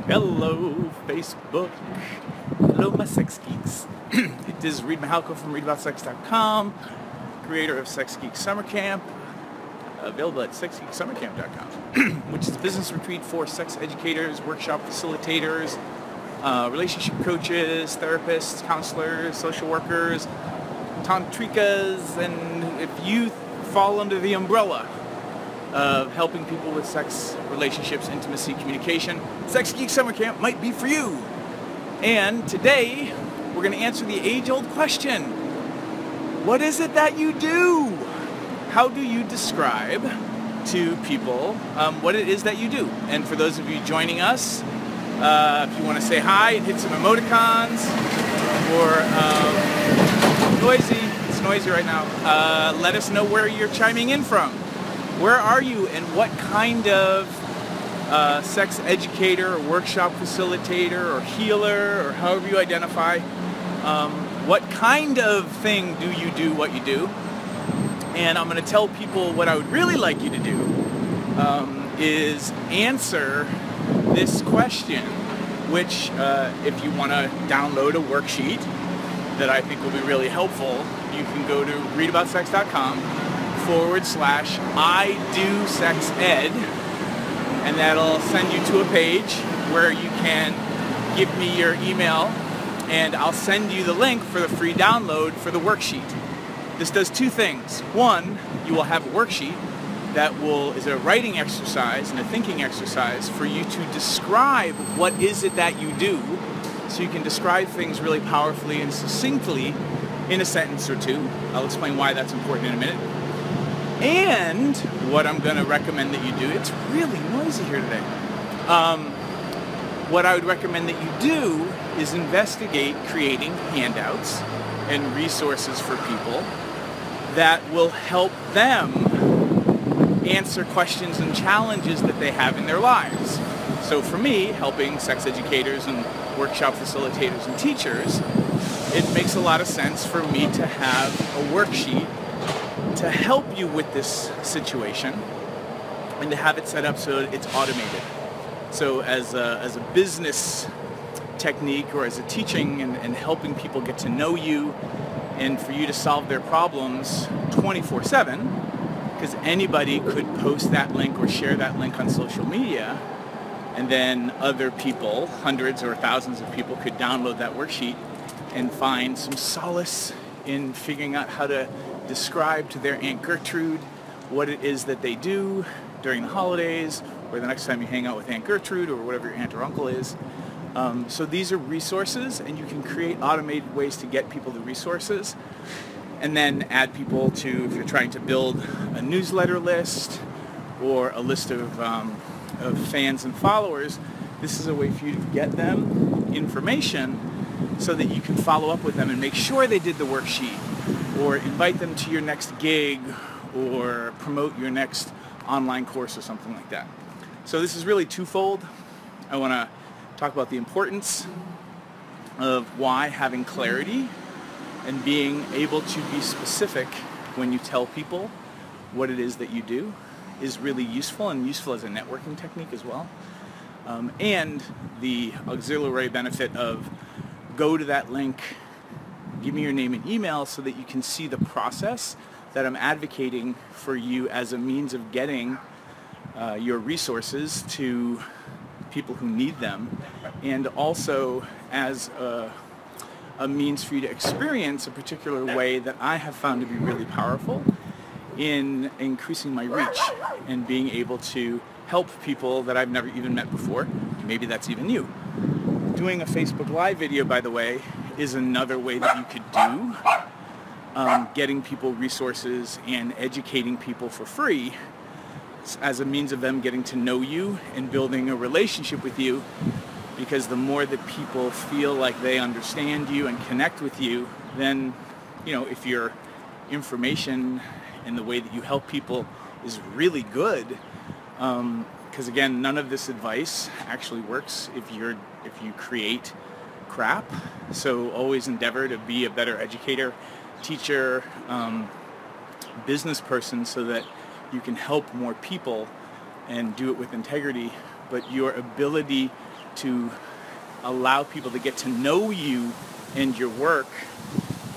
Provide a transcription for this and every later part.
Hello, Facebook. Hello, my sex geeks. It is Reid from ReidAboutSex.com, creator of Sex Geek Summer Camp, available at sexgeeksummercamp.com, which is a business retreat for sex educators, workshop facilitators, relationship coaches, therapists, counselors, social workers, tantrikas, and if you fall under the umbrella of helping people with sex, relationships, intimacy, communication, Sex Geek Summer Camp might be for you. And today, we're going to answer the age-old question. What is it that you do? How do you describe to people what it is that you do? And for those of you joining us, if you want to say hi and hit some emoticons, or it's noisy right now, let us know where you're chiming in from. Where are you, and what kind of sex educator or workshop facilitator or healer, or however you identify, what kind of thing do you do what you do? And I'm going to tell people what I would really like you to do is answer this question, which if you want to download a worksheet that I think will be really helpful, you can go to reidaboutsexed.com/I do sex ed, and that'll send you to a page where you can give me your email and I'll send you the link for the free download for the worksheet. This does two things. One, you will have a worksheet that is a writing exercise and a thinking exercise for you to describe what is it that you do, so you can describe things really powerfully and succinctly in a sentence or two. I'll explain why that's important in a minute. And what I'm going to recommend that you do, it's really noisy here today. What I would recommend that you do is investigate creating handouts and resources for people that will help them answer questions and challenges that they have in their lives. So for me, helping sex educators and workshop facilitators and teachers, it makes a lot of sense for me to have a worksheet to help you with this situation and to have it set up so it's automated. So as a business technique, or as a teaching and helping people get to know you and for you to solve their problems 24/7, because anybody could post that link or share that link on social media, and then other people, hundreds or thousands of people, could download that worksheet and find some solace in figuring out how to describe to their Aunt Gertrude what it is that they do during the holidays, or the next time you hang out with Aunt Gertrude, or whatever your aunt or uncle is. So these are resources, and you can create automated ways to get people the resources, and then add people to, if you're trying to build a newsletter list or a list of fans and followers, this is a way for you to get them information so that you can follow up with them and make sure they did the worksheet, or invite them to your next gig, or promote your next online course or something like that. So this is really twofold. I want to talk about the importance of why having clarity and being able to be specific when you tell people what it is that you do is really useful, and useful as a networking technique as well. And the auxiliary benefit of go to that link, give me your name and email so that you can see the process that I'm advocating for you as a means of getting your resources to people who need them, and also as a means for you to experience a particular way that I have found to be really powerful in increasing my reach and being able to help people that I've never even met before. Maybe that's even you. Doing a Facebook Live video, by the way, is another way that you could do getting people resources and educating people for free as a means of them getting to know you and building a relationship with you, because the more that people feel like they understand you and connect with you, then, if your information and the way that you help people is really good, because again, none of this advice actually works if you create crap. So always endeavor to be a better educator, teacher, business person, so that you can help more people and do it with integrity. But your ability to allow people to get to know you and your work,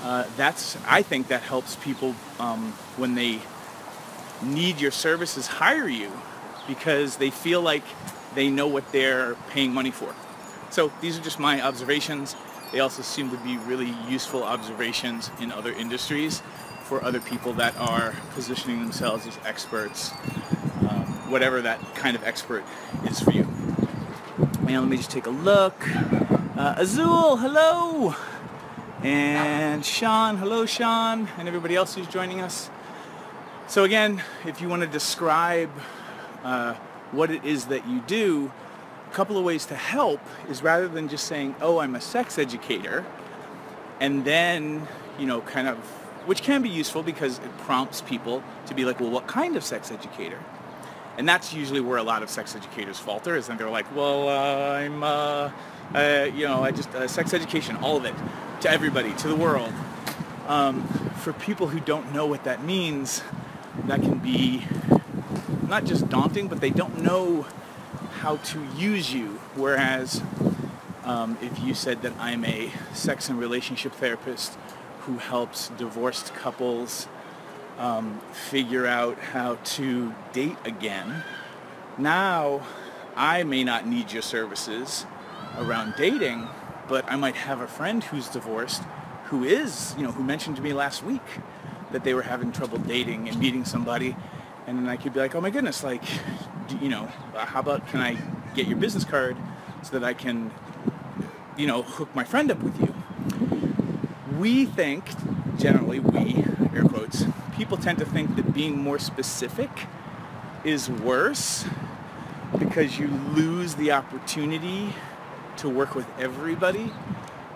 I think that helps people when they need your services hire you, because they feel like they know what they're paying money for. So these are just my observations. They also seem to be really useful observations in other industries for other people that are positioning themselves as experts, whatever that kind of expert is for you. And let me just take a look. Azul, hello! And Sean, hello Sean, and everybody else who's joining us. So again, if you want to describe what it is that you do, a couple of ways to help is, rather than just saying, oh, I'm a sex educator, and then, kind of, which can be useful because it prompts people to be like, well, what kind of sex educator? And that's usually where a lot of sex educators falter, is then they're like, well, I just, sex education, all of it, to everybody, to the world. For people who don't know what that means, that can be not just daunting, but they don't know how to use you. Whereas if you said that I'm a sex and relationship therapist who helps divorced couples figure out how to date again, now I may not need your services around dating, but I might have a friend who's divorced who is, who mentioned to me last week that they were having trouble dating and meeting somebody, and then I could be like, oh my goodness, like, how about, can I get your business card so that I can, hook my friend up with you? We think, generally, air quotes, people tend to think that being more specific is worse because you lose the opportunity to work with everybody.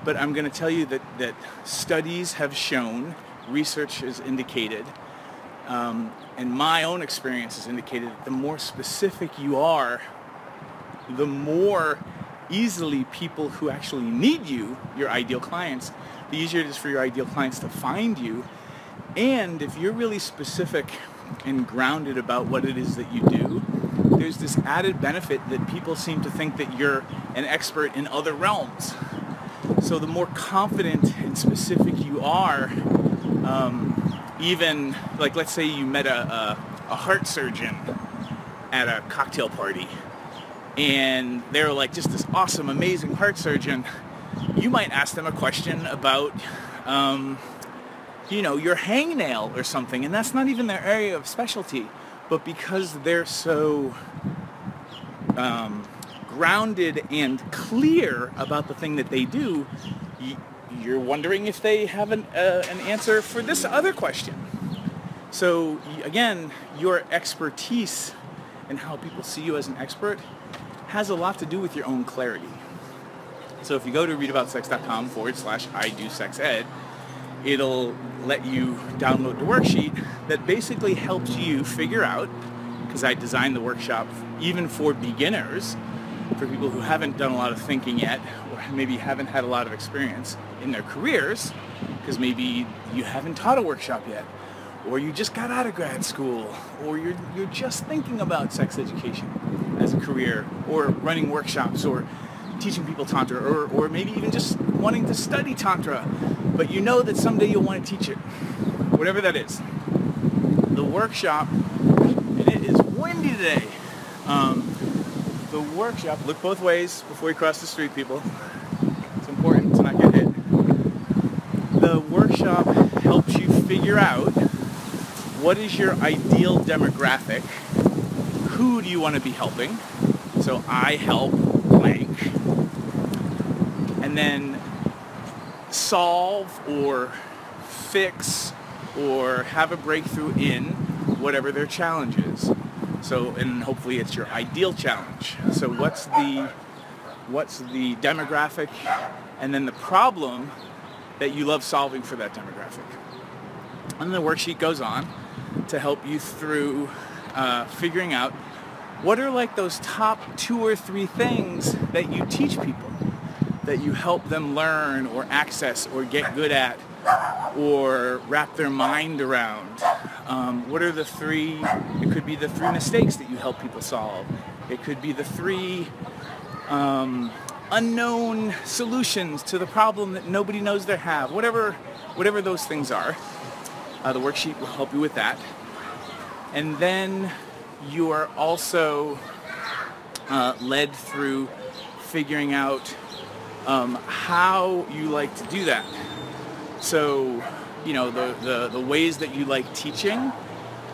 But I'm going to tell you that studies have shown, research has indicated, and my own experience has indicated that the more specific you are, the more easily people who actually need you, your ideal clients, the easier it is for your ideal clients to find you. And if you're really specific and grounded about what it is that you do, there's this added benefit that people seem to think that you're an expert in other realms. So the more confident and specific you are, even, like, let's say you met a heart surgeon at a cocktail party, and they're like just this awesome, amazing heart surgeon, you might ask them a question about, your hangnail or something, and that's not even their area of specialty, but because they're so grounded and clear about the thing that they do, you're wondering if they have an answer for this other question. So again, your expertise and how people see you as an expert has a lot to do with your own clarity. So if you go to readaboutsex.com/I-do-sex-ed, it'll let you download the worksheet that basically helps you figure out, because I designed the workshop even for beginners, for people who haven't done a lot of thinking yet, or maybe haven't had a lot of experience in their careers, because maybe you haven't taught a workshop yet, or you just got out of grad school, or you're just thinking about sex education as a career, or running workshops, or teaching people Tantra, or maybe even just wanting to study Tantra, but you know that someday you'll want to teach it. Whatever that is. The workshop, and it is windy today, the workshop, look both ways before you cross the street, people. It's important to not get hit. The workshop helps you figure out what is your ideal demographic, who do you want to be helping. So I help blank, and then solve or fix or have a breakthrough in whatever their challenge is. So, and hopefully it's your ideal challenge. So what's the demographic, and then the problem that you love solving for that demographic. And the worksheet goes on to help you through figuring out what are like those top 2 or 3 things that you teach people, that you help them learn or access or get good at or wrap their mind around. What are the 3, it could be the 3 mistakes that you help people solve. It could be the 3 unknown solutions to the problem that nobody knows they have, whatever those things are. The worksheet will help you with that. And then you are also led through figuring out how you like to do that. So, the ways that you like teaching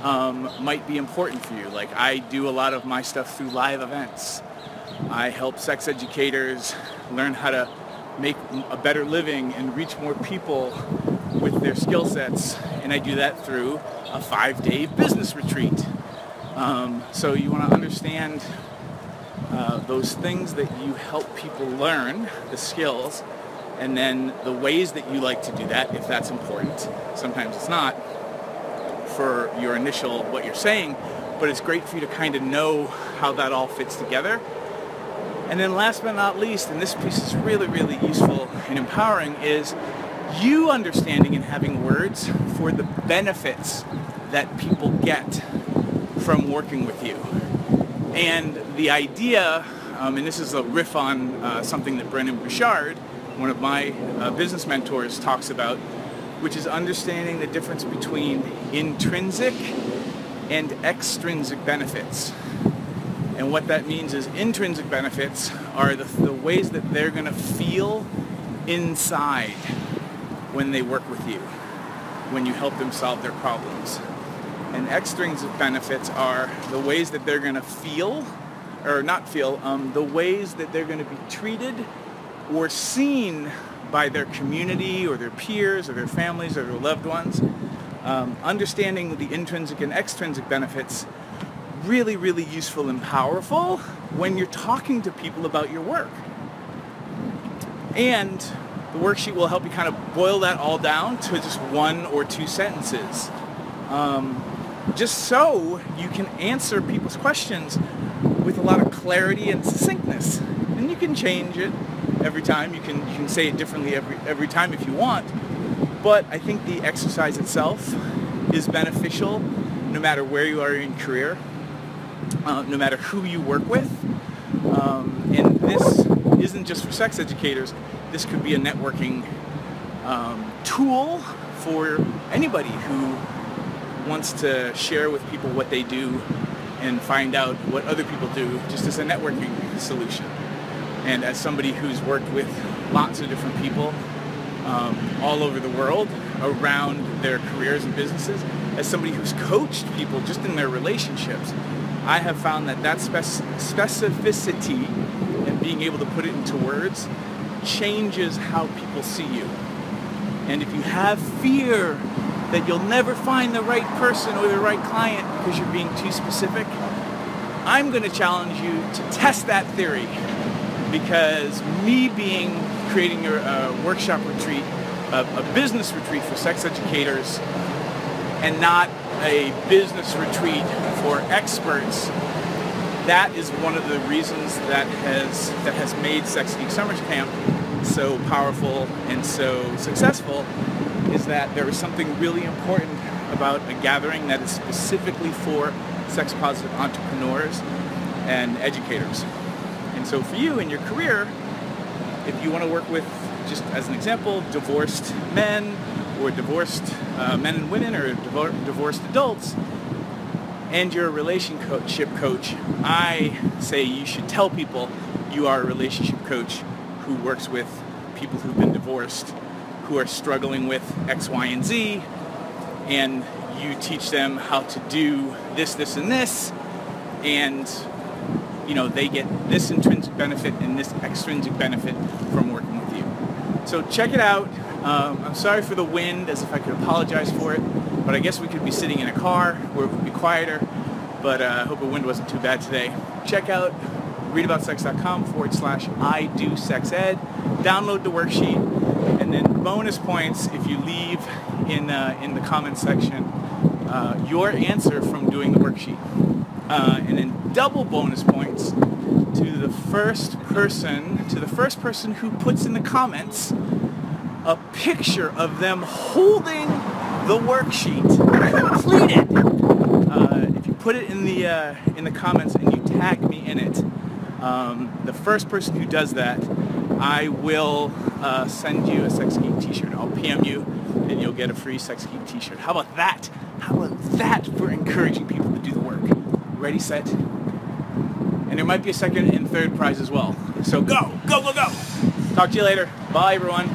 might be important for you. Like, I do a lot of my stuff through live events. I help sex educators learn how to make a better living and reach more people with their skill sets, and I do that through a 5-day business retreat. So you want to understand those things that you help people learn, the skills, and then the ways that you like to do that, if that's important. Sometimes it's not for your initial what you're saying, but it's great for you to kind of know how that all fits together. And then last but not least, and this piece is really, really useful and empowering, is you understanding and having words for the benefits that people get from working with you. And the idea, and this is a riff on something that Brennan Bouchard, one of my business mentors, talks about, which is understanding the difference between intrinsic and extrinsic benefits. And what that means is intrinsic benefits are the ways that they're going to feel inside when they work with you, when you help them solve their problems. And extrinsic benefits are the ways that they're going to feel, or not feel, the ways that they're going to be treated or seen by their community or their peers or their families or their loved ones. Understanding the intrinsic and extrinsic benefits, really, really useful and powerful when you're talking to people about your work. And the worksheet will help you kind of boil that all down to just 1 or 2 sentences. Just so you can answer people's questions with a lot of clarity and succinctness. And you can change it every time. You can say it differently every time if you want. But I think the exercise itself is beneficial no matter where you are in your career, no matter who you work with. And this isn't just for sex educators. This could be a networking tool for anybody who wants to share with people what they do and find out what other people do, just as a networking solution. And as somebody who's worked with lots of different people all over the world around their careers and businesses, as somebody who's coached people just in their relationships, I have found that specificity and being able to put it into words changes how people see you. And if you have fear that you'll never find the right person or the right client because you're being too specific, I'm going to challenge you to test that theory, because me creating a workshop retreat, a business retreat for sex educators, and not a business retreat for experts, that is one of the reasons that has made Sex Geek Summer Camp so powerful and so successful, is that there is something really important about a gathering that is specifically for sex-positive entrepreneurs and educators. And so for you in your career, if you want to work with, just as an example, divorced men or divorced men and women or divorced adults, and you're a relationship coach, I say you should tell people you are a relationship coach who works with people who've been divorced, who are struggling with X, Y, and Z, and you teach them how to do this, this, and this, and they get this intrinsic benefit and this extrinsic benefit from working with you. So check it out. I'm sorry for the wind, as if I could apologize for it, but I guess we could be sitting in a car where it would be quieter, but I hope the wind wasn't too bad today. Check out readaboutsex.com/IDoSexEd. Download the worksheet, and then bonus points if you leave in the comments section your answer from doing the worksheet. And then double bonus points to the first person who puts in the comments a picture of them holding the worksheet completed. If you put it in the comments and you tag me in it, The first person who does that, I will send you a Sex Geek t-shirt. I'll PM you and you'll get a free Sex Geek t-shirt. How about that? How about that for encouraging people to do the work? Ready, set, and there might be a second and third prize as well. So go, go, go, go! Talk to you later. Bye, everyone.